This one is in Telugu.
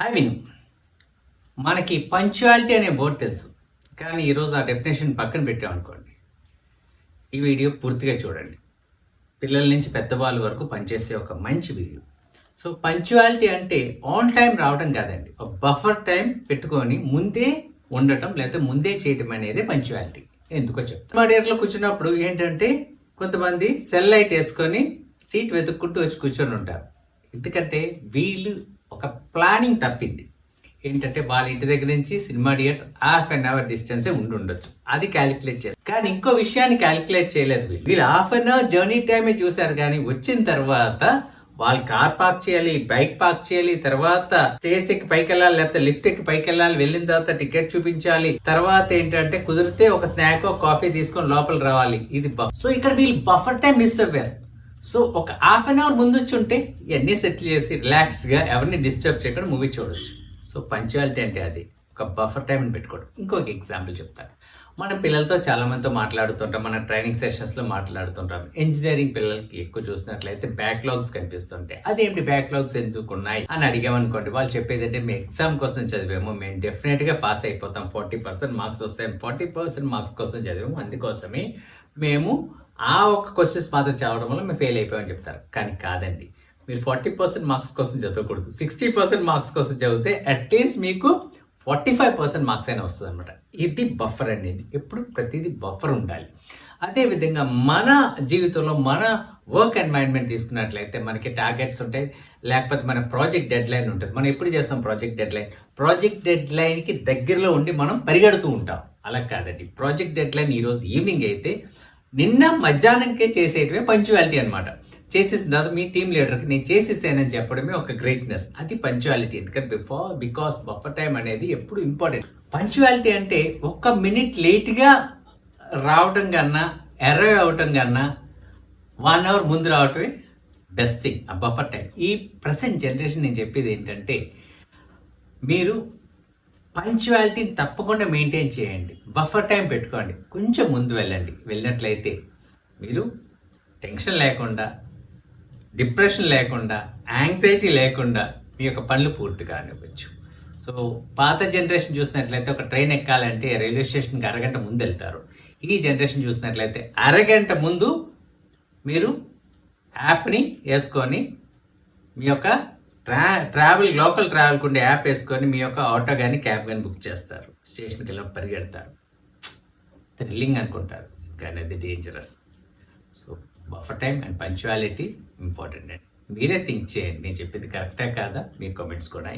హాయ్ విను, మనకి పంక్చువాలిటీ అనే వర్డ్ తెలుసు, కానీ ఈరోజు ఆ డెఫినేషన్ పక్కన పెట్టామనుకోండి. ఈ వీడియో పూర్తిగా చూడండి. పిల్లల నుంచి పెద్దవాళ్ళ వరకు పనిచేసే ఒక మంచి వీడియో. సో పంక్చువాలిటీ అంటే ఆన్ టైం రావడం కాదండి, ఒక బఫర్ టైం పెట్టుకొని ముందే ఉండటం లేకపోతే ముందే చేయటం అనేది పంక్చువాలిటీ. ఎందుకో చెప్తాను. మా డేర్లో కూర్చున్నప్పుడు ఏంటంటే కొంతమంది సెల్ లైట్ వేసుకొని సీట్ వెతుక్కుంటూ వచ్చి కూర్చొని ఉంటారు. ఎందుకంటే వీళ్ళు ఒక ప్లానింగ్ తప్పింది. ఏంటంటే వాళ్ళ ఇంటి దగ్గర నుంచి సినిమా థియేటర్ ½ డిస్టెన్సే ఉండొచ్చు, అది క్యాలిక్యులేట్ చేస్తారు. కానీ ఇంకో విషయాన్ని క్యాలిక్యులేట్ చేయలేదు. వీళ్ళు ½ జర్నీ టైమే చూశారు, కానీ వచ్చిన తర్వాత వాళ్ళు కార్ పార్క్ చేయాలి, బైక్ పార్క్ చేయాలి, తర్వాత స్టేజ్ ఎక్కి పైకి వెళ్ళాలి, లేకపోతే లిఫ్ట్ ఎక్కి పైకి వెళ్ళాలి, వెళ్ళిన తర్వాత టికెట్ చూపించాలి, తర్వాత ఏంటంటే కుదిరితే ఒక స్నాక్ కాఫీ తీసుకొని లోపల రావాలి. ఇది సో ఇక్కడ వీళ్ళు buffer time miss Avvaru. So ఒక ½ ముందు వచ్చి ఉంటే ఇవన్నీ సెటిల్ చేసి రిలాక్స్డ్గా ఎవరిని డిస్టర్బ్ చేయకుండా మూవీ చూడొచ్చు. సో పంక్చువాలిటీ అంటే అది ఒక బఫర్ టైం పెట్టుకోవడం. ఇంకొక ఎగ్జాంపుల్ చెప్తాను. మన పిల్లలతో చాలా మందితో మాట్లాడుతుంటాం, మన ట్రైనింగ్ సెషన్స్లో మాట్లాడుతుంటాం. ఇంజనీరింగ్ పిల్లలకి ఎక్కువ చూసినట్లయితే బ్యాక్లాగ్స్ కనిపిస్తుంటాయి. అదేంటి బ్యాక్లాగ్స్ ఎందుకు ఉన్నాయి అని అడిగామనుకోండి, వాళ్ళు చెప్పేది అంటే మేము ఎగ్జామ్ కోసం చదివాము, మేము డెఫినెట్గా పాస్ అయిపోతాం, 40% మార్క్స్ వస్తాయి, 40% మార్క్స్ కోసం చదివాము, అందుకోసమే మేము ఆ ఒక్క క్వశ్చన్స్ మాత్రం చదవడం వల్ల మేము ఫెయిల్ అయిపోయామని చెప్తారు. కానీ కాదండి, మీరు 40% మార్క్స్ కోసం చదవకూడదు. 60% మార్క్స్ కోసం చదివితే అట్లీస్ట్ మీకు 45% మార్క్స్ అయినా వస్తుంది అనమాట. ఇది బఫర్ అనేది. ఎప్పుడు ప్రతిదీ బఫర్ ఉండాలి. అదేవిధంగా మన జీవితంలో మన వర్క్ ఎన్వైరన్మెంట్ తీసుకున్నట్లయితే మనకి టార్గెట్స్ ఉంటాయి, లేకపోతే మన ప్రాజెక్ట్ డెడ్ లైన్ ఉంటుంది. మనం ఎప్పుడు చేస్తాం project dead line? Project dead లైన్కి దగ్గరలో ఉండి మనం పరిగెడుతూ ఉంటాం. అలా కాదండి, ప్రాజెక్ట్ డెడ్ లైన్ ఈరోజు ఈవినింగ్ అయితే నిన్న మధ్యాహ్నంకే చేసేయటమే పంక్చువాలిటీ అనమాట. చేసేసిన తర్వాత మీ టీం లీడర్కి నేను చేసేసానని చెప్పడమే ఒక గ్రేట్నెస్. అది పంక్చువాలిటీ. ఎందుకంటే బికాస్ బఫర్ టైం అనేది ఎప్పుడు ఇంపార్టెంట్. పంక్చువాలిటీ అంటే 1 మినిట్ లేట్గా రావటం కన్నా అరైవ్ అవటం కన్నా 1 అవర్ ముందు రావటమే బెస్ట్ థింగ్. ఆ బఫర్ టైం. ఈ ప్రెసెంట్ జనరేషన్ నేను చెప్పేది ఏంటంటే, మీరు పంక్చువాలిటీని తప్పకుండా మెయింటైన్ చేయండి. బఫర్ టైం పెట్టుకోండి, కొంచెం ముందు వెళ్ళండి. వెళ్ళినట్లయితే మీరు టెన్షన్ లేకుండా, డిప్రెషన్ లేకుండా, యాంగ్జైటీ లేకుండా మీ యొక్క పనులు పూర్తి కానివ్వచ్చు. సో పాత జనరేషన్ చూసినట్లయితే ఒక ట్రైన్ ఎక్కాలంటే రైల్వే స్టేషన్కి అరగంట ముందు వెళ్తారు. ఈ జనరేషన్ చూసినట్లయితే అరగంట ముందు మీరు యాప్ని వేసుకొని మీ యొక్క లోకల్ ట్రావెల్కి ఉండే యాప్ వేసుకొని మీ యొక్క ఆటో కానీ క్యాబ్ కానీ బుక్ చేస్తారు. స్టేషన్కి వెళ్ళి పరిగెడతారు. థ్రిల్లింగ్ అనుకుంటారు, కానీ అది dangerous. So buffer time and punctuality important అండి. మీరే థింక్ చేయండి, నేను చెప్పింది కరెక్టా కాదా? మీ కామెంట్స్ కూడా